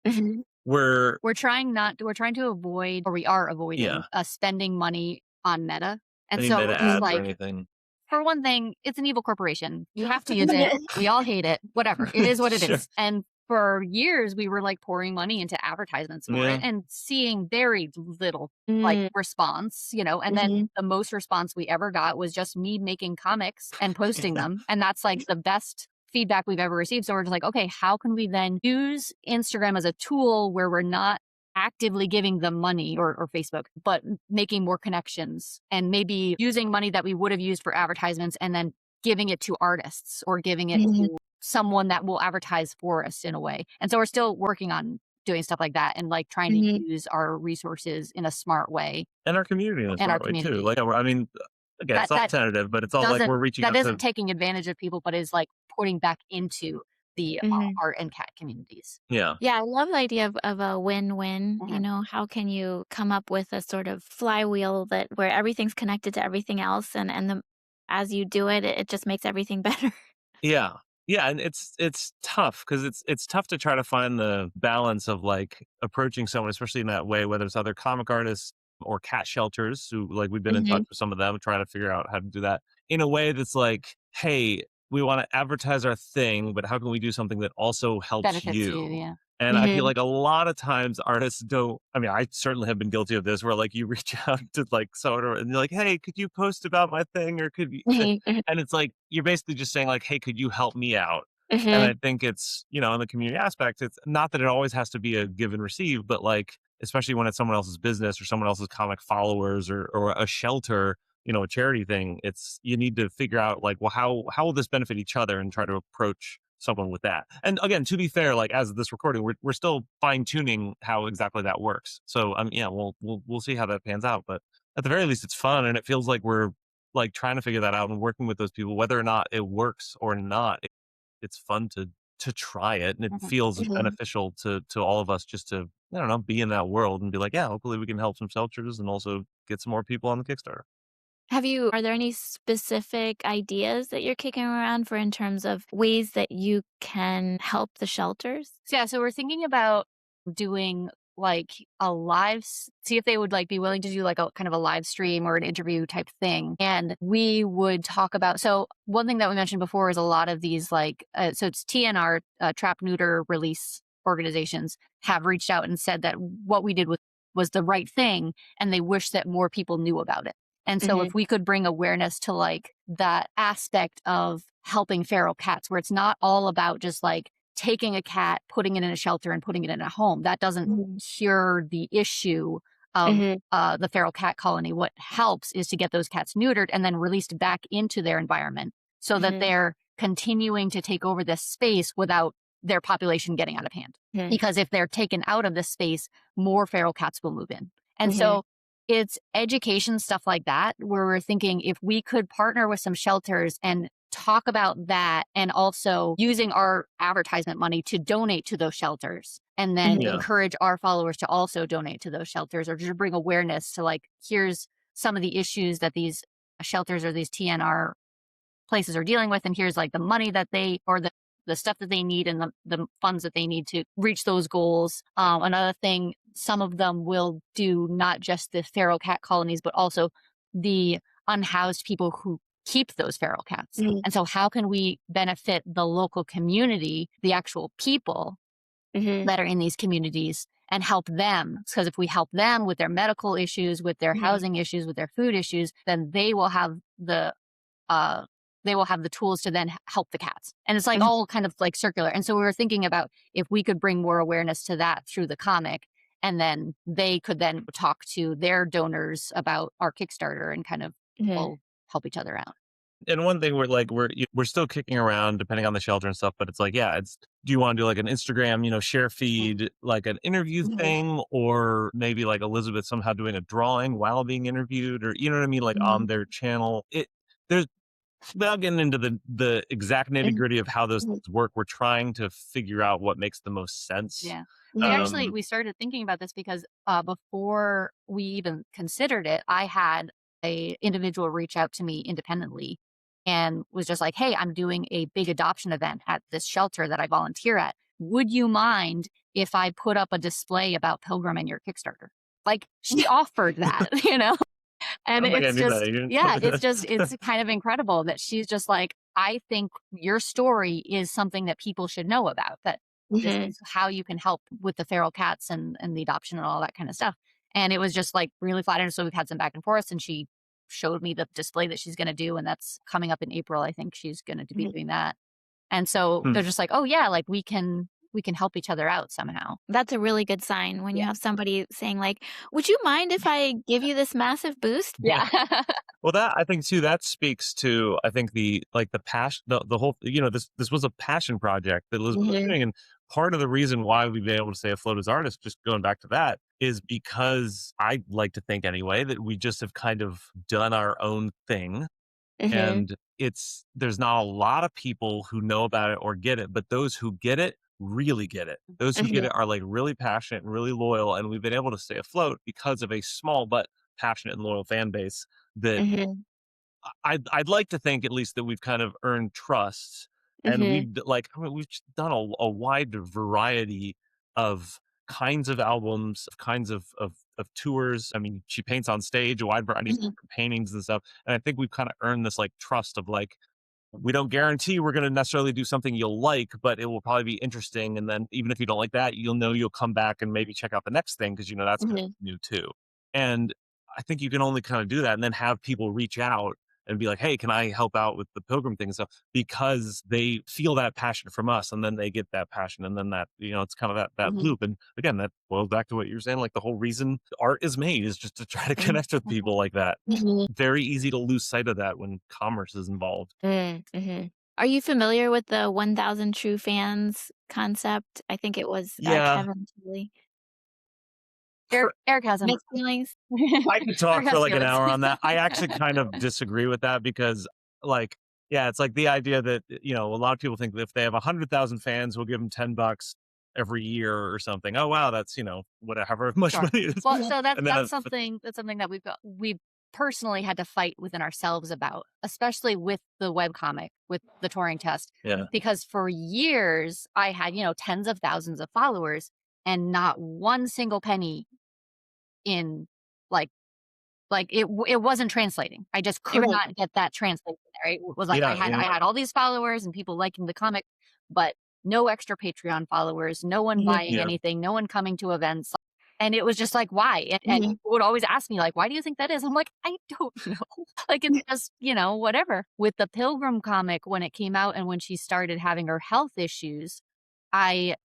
Mhm. where We're trying to avoid, or we are avoiding yeah, spending money on Meta. And any so meta we're just ads or Mhm. like, anything. for one thing, it's an evil corporation. You have to use it. We all hate it. Whatever. It is what it Sure. is. And for years, we were like pouring money into advertisements for it Yeah. and seeing very little like Mm, response, and then the most response we ever got was just me making comics and posting them. And that's like the best feedback we've ever received. So we're just like, okay, how can we then use Instagram as a tool where we're not actively giving them money or Facebook, but making more connections and maybe using money that we would have used for advertisements and then giving it to artists or giving it mhm, to someone that will advertise for us in a way. And so we're still working on doing stuff like that and like trying to mhm. use our resources in a smart way And our community in a and our smart way too. community. Like, I mean, again, That it's all that tentative, but it's all like doesn't we're reaching that out isn't to. taking advantage of people, but is like putting back into the Mhm. art and cat communities. Yeah. Yeah, I love the idea of a win-win. Mhm. How can you come up with a sort of flywheel that where everything's connected to everything else, and as you do it, it just makes everything better. Yeah. Yeah, and it's tough because it's tough to try to find the balance of, like, approaching someone, especially in that way, whether it's other comic artists or cat shelters who, like, we've been in touch Mhm, with some of them trying to figure out how to do that in a way that's like, "Hey, we wanna advertise our thing, but how can we do something that also helps Benefits you, you?" yeah. And I feel mhm. like a lot of times artists don't. I mean, I certainly have been guilty of this where, like, you reach out to, like, someone and you're like, "Hey, could you post about my thing, or could you" Mhm, mhm, and it's like, you're basically just saying like, "Hey, could you help me out?" And I mhm, think it's, in the community aspect, it's not that it always has to be a give and receive, but like, especially when it's someone else's business or someone else's comic followers or a shelter, a charity thing, it's you need to figure out like, well, how will this benefit each other and try to approach someone with that. And again, to be fair, like as of this recording, we're still fine tuning how exactly that works. So yeah, we'll see how that pans out. But at the very least, it's fun and it feels like we're like trying to figure that out and working with those people, whether or not it works or not. It's fun to try it, and it Mhm. feels mhm. beneficial to all of us just to, I don't know, be in that world and be like, yeah, hopefully we can help some shelters and also get some more people on the Kickstarter. Are there any specific ideas that you're kicking around for in terms of ways that you can help the shelters? So, yeah, so we're thinking about doing like a see if they would like be willing to do like a kind of a live stream or an interview type thing. And we would talk about, so one thing that we mentioned before is a lot of these like, so it's TNR, trap, neuter, release organizations have reached out and said that what we did was the right thing. And they wish that more people knew about it. And so Mhm, if we could bring awareness to like that aspect of helping feral cats, where it's not all about just like taking a cat, putting it in a shelter and putting it in a home, that doesn't mhm, cure the issue of mhm, the feral cat colony. What helps is to get those cats neutered and then released back into their environment so that mhm, they're continuing to take over this space without their population getting out of hand. mhm, Because if they're taken out of this space, more feral cats will move in. And mhm, so it's education stuff like that, where we're thinking if we could partner with some shelters and talk about that and also using our advertisement money to donate to those shelters and then mhm, Yeah. encourage our followers to also donate to those shelters or just bring awareness to like, here's some of the issues that these shelters or these TNR places are dealing with. And here's like the money that the stuff that they need and the funds that they need to reach those goals. Another thing, some of them will do not just the feral cat colonies, but also the unhoused people who keep those feral cats. mhm, And so how can we benefit the local community, the actual people mhm, that are in these communities and help them? Because if we help them with their medical issues, with their mhm, housing issues, with their food issues, then uh, they will have the tools to then help the cats. And it's like mhm, all kind of like circular. And so we were thinking about if we could bring more awareness to that through the comic, and then they could then talk to their donors about our Kickstarter and kind of mhm, all help each other out. And one thing we're still kicking around depending on the shelter and stuff, but it's like, yeah, it's do you want to do like an Instagram, share feed, like an interview mhm, thing, or maybe like Elizabeth somehow doing a drawing while being interviewed, or you know what I mean, like on mhm, their channel. There's Without getting into the exact nitty mhm, gritty of how those mhm, things work, we're trying to figure out what makes the most sense. Yeah. mhm, We started thinking about this because before we even considered it, I had a individual reach out to me independently and was just like, "Hey, I'm doing a big adoption event at this shelter that I volunteer at. Would you mind if I put up a display about Pilgrim and your Kickstarter?" Like she offered that, you know? And Oh my God, I it's knew just, that. You didn't tell yeah, me it's that. just, it's kind of incredible that she's just like, I think your story is something that people should know about, that this Mhm. is how you can help with the feral cats and the adoption and all that kind of stuff. And it was just like really flattering. So we've had some back and forth, and she showed me the display that she's going to do. And that's coming up in April. I think she's going to be Mhm. doing that. And so Hmm. they're just like, oh yeah, like we can help each other out somehow. That's a really good sign when you Yeah. have somebody saying like, "Would you mind if I give you this massive boost?" Yeah. Yeah. Well, that I think too, that speaks to, I think the passion, the whole, this was a passion project that Elizabeth was Mhm. doing. And part of the reason why we've been able to stay afloat as artists, just going back to that, is because I like to think anyway, that we just have kind of done our own thing. Mhm. And there's not a lot of people who know about it or get it, but those who get it really get it. Those who get Mhm. it are like really passionate and really loyal. And we've been able to stay afloat because of a small but passionate and loyal fan base that Mhm. I'd like to think at least that we've kind of earned trust, and Mhm. we've just done a wide variety of kinds of albums, of kinds of tours. I mean, she paints on stage, a wide variety of Mhm. different paintings and stuff. And I think we've kind of earned this like trust of like, we don't guarantee we're going to necessarily do something you'll like, but it will probably be interesting. And then even if you don't like that, you'll come back and maybe check out the next thing because that's going to Mhm. be new too. And I think you can only kind of do that and then have people reach out and be like, hey, can I help out with the Pilgrim thing and stuff? Because they feel that passion from us, and then they get that passion, and then that, it's kind of that Mhm. loop. And again, that boils back to what you're saying. Like the whole reason art is made is just to try to Mhm. connect with people like that. Mhm. Very easy to lose sight of that when commerce is involved. Mhm. Are you familiar with the 1,000 True Fans concept? I think it was, Yeah. Kevin Tilly. Eric hasn't. Mixed feelings? I could Eric talk for has like an feelings. hour on that. I actually kind of disagree with that because, like, yeah, it's like the idea that, a lot of people think that if they have 100,000 fans, we'll give them $10 every year or something. Oh, wow, that's, whatever much Sure. money it is. Well, so And then, that's something that we've personally had to fight within ourselves about, especially with the webcomic, with the touring test, yeah. because for years I had, tens of thousands of followers and not one single penny in like it wasn't translating. I just could Right. not get that translated there. It was like I Yeah. had Yeah. I had all these followers and people liking the comic, but no extra Patreon followers, no one Mhm. buying Yeah. anything, no one coming to events. And it was just like, why? And Mhm. people would always ask me, like, why do you think that is? I'm like, I don't know. Like, it's just, whatever. With the Pilgrim comic, when it came out and when she started having her health issues,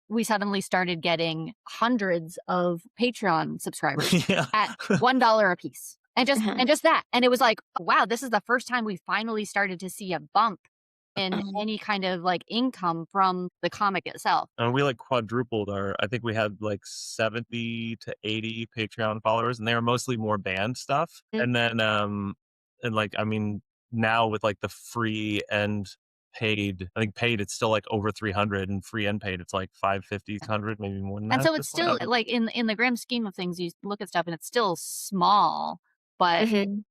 we suddenly started getting hundreds of Patreon subscribers Yeah. at $1 a piece. And just Uh-huh. and just that. And it was like, wow, this is the first time we finally started to see a bump in Uh-huh. any kind of like income from the comic itself. And we like quadrupled I think we had like 70 to 80 Patreon followers, and they were mostly more band stuff. Mhm. And then, and like, I mean, now with like the free and paid, I think paid, it's still like over 300, and free and paid, it's like 550, 100, maybe more than And that at so it's this point. still like in the grand scheme of things, you look at stuff and it's still small, but Mhm.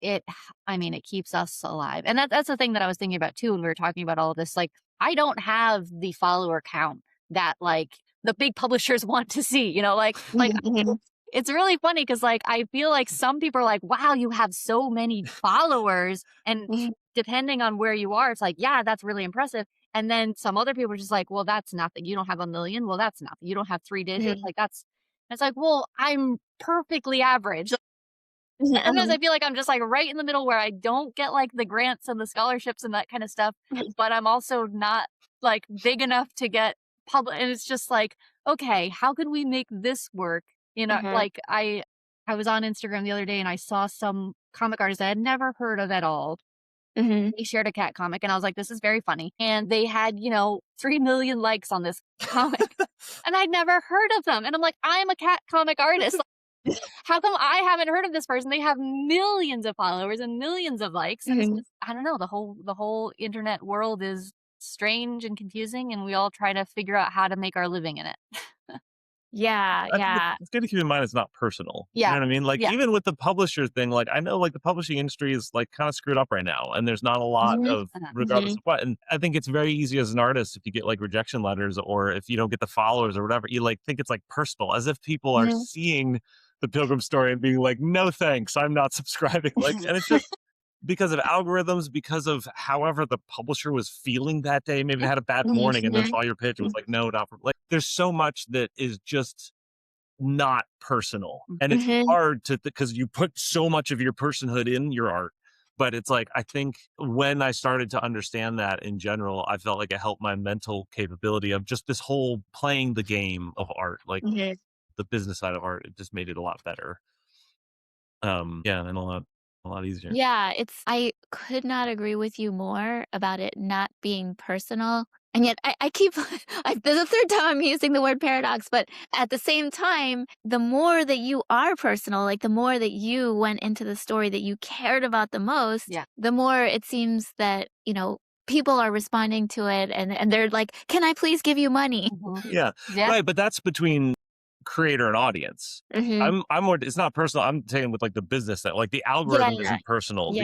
it I mean, it keeps us alive. And that's the thing that I was thinking about too when we were talking about all of this. Like, I don't have the follower count that like the big publishers want to see, like Mhm. it's really funny because like I feel like some people are like, wow, you have so many followers. And Mhm. depending on where you are, it's like, yeah, that's really impressive. And then some other people are just like, well, that's nothing. You don't have 1 million. Well, that's nothing. You don't have 3 digits. Mhm. Like that's it's like, well, I'm perfectly average. Sometimes Uh-huh. I feel like I'm just like right in the middle where I don't get like the grants and the scholarships and that kind of stuff, but I'm also not like big enough to get public. And it's just like, okay, how can we make this work? Uh-huh. Like I was on Instagram the other day and I saw some comic artist I had never heard of at all. Mhm. They shared a cat comic and I was like, this is very funny. And they had, 3 million likes on this comic and I'd never heard of them. And I'm like, I'm a cat comic artist. How come I haven't heard of this person? They have millions of followers and millions of likes. And it's Mhm. just, I don't know, the whole internet world is strange and confusing and we all try to figure out how to make our living in it. Yeah, I think yeah. it's good to keep in mind it's not personal. You know Yeah. what I mean? Like Yeah. even with the publisher thing, like I know like the publishing industry is like kind of screwed up right now, and there's not a lot Mhm. of, Uh-huh. regardless Mhm. of what. And I think it's very easy as an artist if you get like rejection letters or if you don't get the followers or whatever, you like think it's like personal, as if people are Mhm. seeing the Pilgrim story and being like, no thanks, I'm not subscribing. Like, and it's just because of algorithms, because of however the publisher was feeling that day. Maybe they had a bad morning and then saw your pitch and was like, no, not for, like, there's so much that is just not personal. And it's hard to, because you put so much of your personhood in your art. But it's like, I think when I started to understand that in general, I felt like it helped my mental capability of just this whole playing the game of art, like the business side of art. It just made it a lot better. Yeah, and a lot easier. Yeah, I could not agree with you more about it not being personal. And yet I keep, there's a third time I'm using the word paradox, but at the same time, the more that you are personal, like the more that you went into the story that you cared about the most, the more it seems that, people are responding to it and they're like, can I please give you money? Yeah. Right. But that's between creator and audience. I'm more, it's not personal. I'm taking with like the business that like the algorithm isn't personal.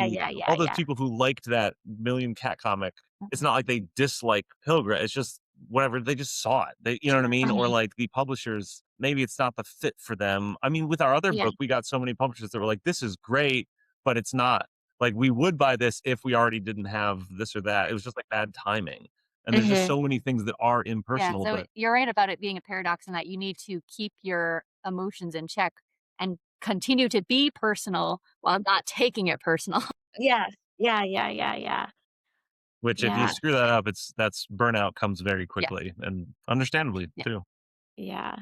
All those people who liked that Million Cat comic, it's not like they dislike Pilgrim. It's just whatever, they just saw it. They, you know what I mean? Or like the publishers, maybe it's not the fit for them. I mean, with our other book, we got so many publishers that were like, this is great, but it's not like we would buy this if we already didn't have this or that. It was just like bad timing. And there's just so many things that are impersonal. Yeah, so you're right about it being a paradox in that you need to keep your emotions in check and continue to be personal while not taking it personal. Yeah. Which if you screw that up, that's burnout comes very quickly and understandably too. Yeah.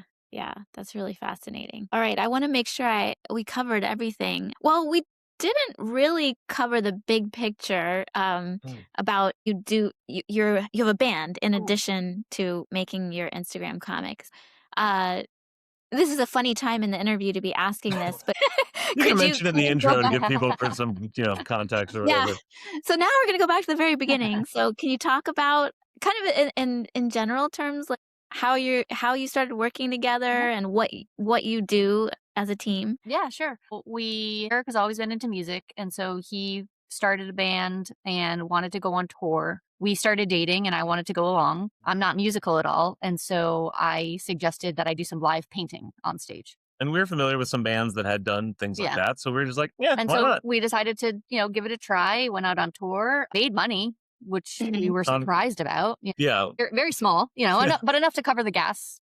That's really fascinating. All right. I want to make sure we covered everything. Well, we didn't really cover the big picture about you have a band in addition to making your Instagram comics. This is a funny time in the interview to be asking this, but you can mention in the intro to give people some context or whatever. So now we're going to go back to the very beginning. So can you talk about kind of in general terms, like how you started working together and what you do as a team? Yeah, sure. Eric has always been into music, and so he started a band and wanted to go on tour. We started dating and I wanted to go along. I'm not musical at all, and so I suggested that I do some live painting on stage. And we were familiar with some bands that had done things like that, so we were just like, and why so not? We decided to, give it a try, went out on tour, made money, which we were surprised about. Yeah. Very small, but enough to cover the gas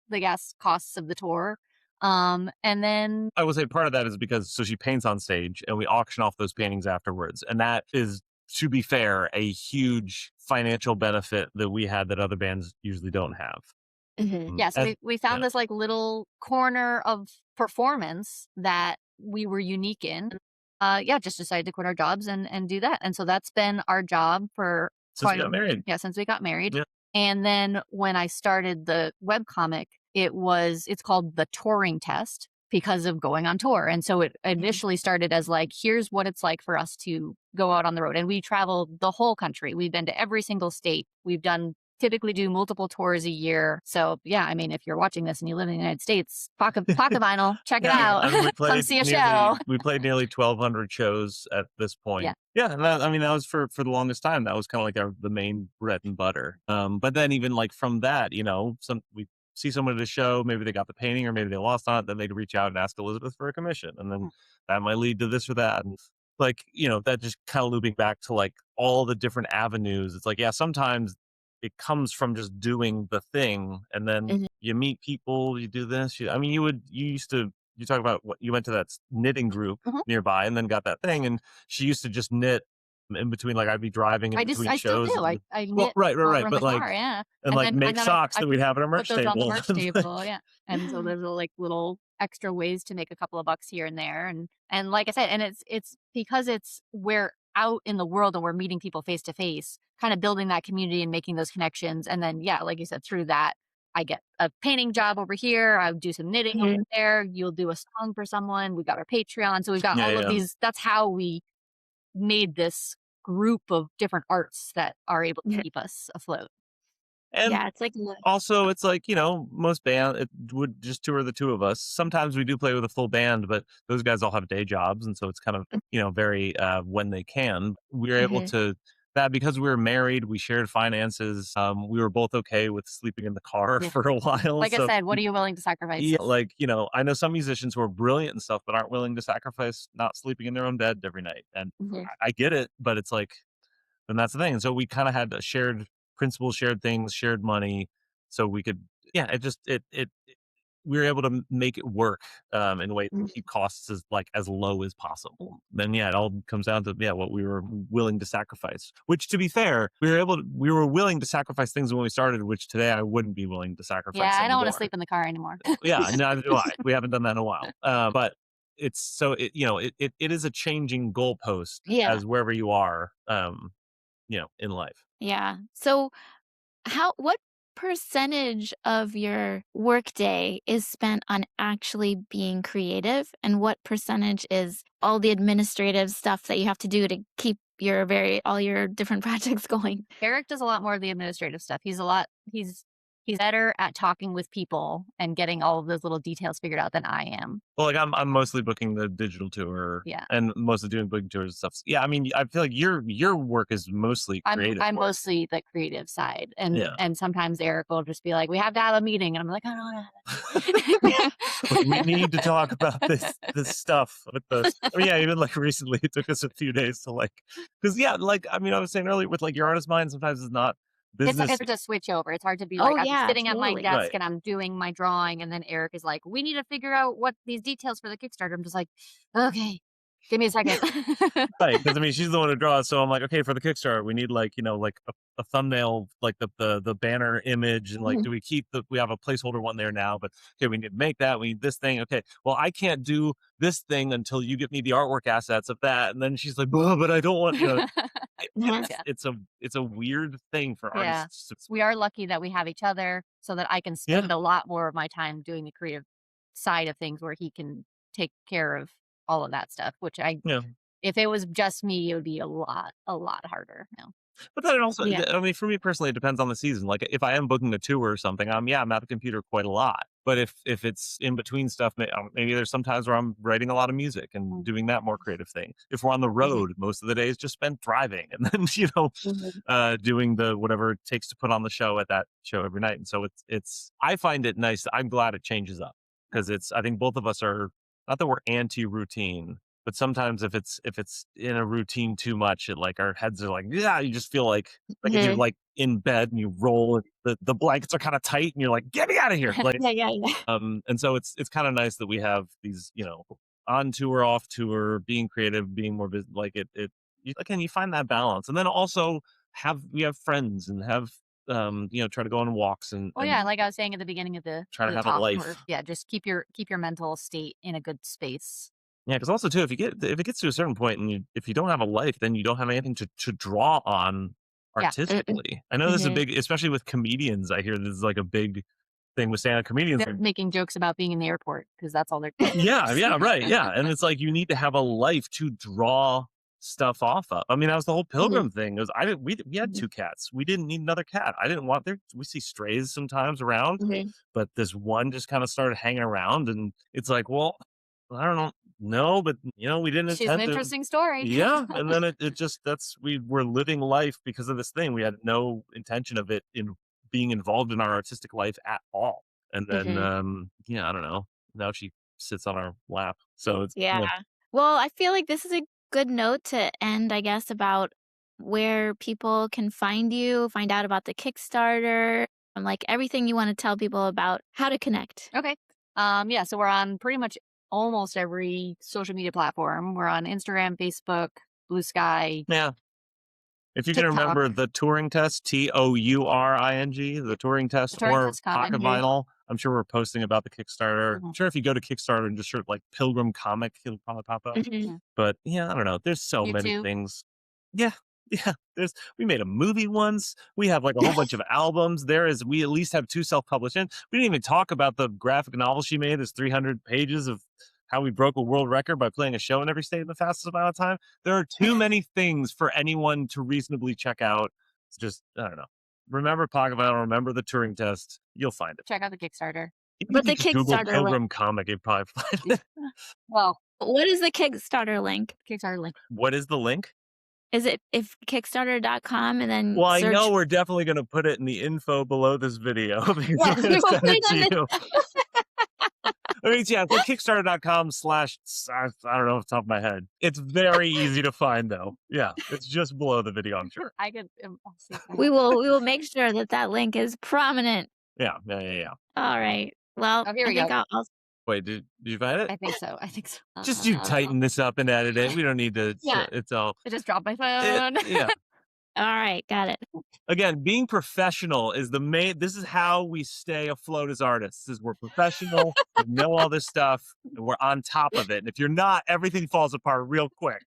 costs of the tour. And then I would say part of that is because she paints on stage and we auction off those paintings afterwards. And that is, to be fair, a huge financial benefit that we had that other bands usually don't have. Yeah, so we found this like little corner of performance that we were unique in. Just decided to quit our jobs and do that. And so that's been our job for since we got married. Yeah, since we got married. Yeah. And then when I started the webcomic, it's called the touring test because of going on tour. And so it initially started as like, here's what it's like for us to go out on the road. And we traveled the whole country. We've been to every single state. We've typically do multiple tours a year. So yeah, I mean, if you're watching this and you live in the United States, pocket vinyl, check it out. I mean, come see a show. We played nearly 1,200 shows at this point. Yeah, and that was for the longest time. That was kind of like the main bread and butter. But then even like from that, we see someone at a show, maybe they got the painting or maybe they lost on it, then they'd reach out and ask Elizabeth for a commission. And then that might lead to this or that. And like, that just kind of looping back to like all the different avenues. It's like, sometimes it comes from just doing the thing and then you meet people, you do this. You talk about what you went to that knitting group nearby and then got that thing. And she used to just knit in between, like I'd be driving in between shows. Still do. I knit right. But like, car, and like make socks that we'd have at our merch table. On the merch table, And so there's like little extra ways to make a couple of bucks here and there. And like I said, and it's because we're out in the world and we're meeting people face to face, kind of building that community and making those connections. And then, like you said, through that, I get a painting job over here. I do some knitting over there. You'll do a song for someone. We got our Patreon. So we've got all of these. That's how we made this group of different arts that are able to keep us afloat. And it's like also it's like, most bands, it would just tour the two of us. Sometimes we do play with a full band, but those guys all have day jobs. And so it's kind of, very when they can, we're able to, that because we were married, we shared finances. We were both okay with sleeping in the car Yeah. for a while. Like I So said, what are you willing to sacrifice? yeah, like, I know some musicians who are brilliant and stuff, but aren't willing to sacrifice not sleeping in their own bed every night. And Mhm. I get it, but it's like, and that's the thing. And so we kind of had a shared principles, shared things, shared money. So we could, yeah, we were able to make it work in a way to keep costs as low as possible. Then yeah, it all comes down to what we were willing to sacrifice. Which, to be fair, we were willing to sacrifice things when we started, which today I wouldn't be willing to sacrifice. Yeah, I don't want anymore. to sleep in the car anymore. Yeah, neither do I. We haven't done that in a while. But it's so it is a changing goalpost Yeah. as wherever you are, in life. Yeah. So what percentage of your workday is spent on actually being creative, and what percentage is all the administrative stuff that you have to do to keep all your different projects going? Eric does a lot more of the administrative stuff. He's better at talking with people and getting all of those little details figured out than I am. Well, like I'm mostly booking the digital tour, Yeah. and mostly doing booking tours and stuff. Yeah, I mean, I feel like your work is mostly creative. I'm work. mostly the creative side, Yeah. and sometimes Eric will just be like, "We have to have a meeting," and I'm like, "Oh Like, we need to talk about this stuff with the. I mean, yeah, even like recently, it took us a few days to because I mean, I was saying earlier with like your artist mind, sometimes it's not business. It's hard to switch over. It's hard to be Oh, like, I'm yeah, sitting at my totally. desk Right. and I'm doing my drawing, and then Eric is like, "We need to figure out what these details for the Kickstarter." I'm just like, "Okay, give me a second." Right, because I mean, she's the one who draws, so I'm like, okay, for the Kickstarter, we need like a thumbnail, like the banner image, and like, do we keep we have a placeholder one there now, but okay, we need to make that. We need this thing. Okay, well, I can't do this thing until you get me the artwork assets of that. And then she's like, but I don't want. It's a weird thing for Yeah. artists. We are lucky that we have each other so that I can spend a lot more of my time doing the creative side of things where he can take care of all of that stuff, which if it was just me, it would be a lot harder. No. But then it also, Yeah. I mean, for me personally, it depends on the season. Like if I am booking a tour or something, I'm at the computer quite a lot. But if it's in between stuff, maybe there's some times where I'm writing a lot of music and doing that more creative thing. If we're on the road, most of the days just spent driving and then doing the whatever it takes to put on the show at that show every night. And so it's I find it nice. I'm glad it changes up because I think both of us are, not that we're anti-routine, but sometimes if it's in a routine too much, our heads are like, yeah, you just feel like if you're like in bed and you roll and the blankets are kind of tight and you're like, get me out of here. Like, Yeah. and so it's kind of nice that we have these, on tour, off tour, being creative, being more busy. Like again, you find that balance, and then also we have friends and have, try to go on walks and. Oh yeah, like I was saying at the beginning of the try to have a talk, life. just keep your mental state in a good space. Yeah, because also too, if it gets to a certain point and if you don't have a life, then you don't have anything to draw on artistically. I know this is a big, especially with comedians. I hear this is like a big thing with stand-up comedians. They're making jokes about being in the airport because that's all they're doing. Yeah, right, yeah, and it's like you need to have a life to draw stuff off of. I mean, that was the whole Pilgrim thing. It was we had 2 cats. We didn't need another cat. I didn't want we see strays sometimes around, but this one just kind of started hanging around, and it's like, well, I don't know. No, but we didn't. She's an interesting story. Yeah, and then it just we were living life because of this thing. We had no intention of it in being involved in our artistic life at all. And then I don't know. Now she sits on our lap. So it's Well, I feel like this is a good note to end, I guess, about where people can find you, find out about the Kickstarter, and like everything you want to tell people about how to connect. Okay. So we're on pretty much almost every social media platform. We're on Instagram, Facebook, Blue Sky. Yeah. If you TikTok. can remember the touring test, TOURING, the touring test, or Pocket Vinyl. I'm sure we're posting about the Kickstarter. I'm sure if you go to Kickstarter and just search like Pilgrim comic, it'll probably pop up. But yeah, I don't know. There's so many things. Yeah. We made a movie once. We have like a whole bunch of albums. We at least have 2 self-published. And we didn't even talk about the graphic novel she made. There's 300 pages of how we broke a world record by playing a show in every state in the fastest amount of time. There are too many things for anyone to reasonably check out. It's just, I don't know. Remember Pocket Vinyl, remember the touring test. You'll find it. Check out the Kickstarter. But the Google Kickstarter Pilgrim link. comic, you probably find it. Well, what is the Kickstarter link? Kickstarter link. What is the link? Is it if Kickstarter.com and then Well, I search? know we're definitely going to put it in the info below this video because Yes, we're going we to will send put it it on to the. you. I mean, yeah, it's Kickstarter.com / I don't know off the top of my head. It's very easy to find, though. Yeah, it's just below the video, I'm sure. I could. I'll see if I We have- will make sure that link is prominent. Yeah. All right. Well, Oh, here I we think go. I'll Wait, did you find it? I think so. I think so. Just you tighten this up and edit it. We don't need to. Yeah. It's all. I just dropped my phone. Yeah. All right, got it. Again, being professional is the main. This is how we stay afloat as artists. Is we're professional, we know all this stuff, and we're on top of it. And if you're not, everything falls apart real quick.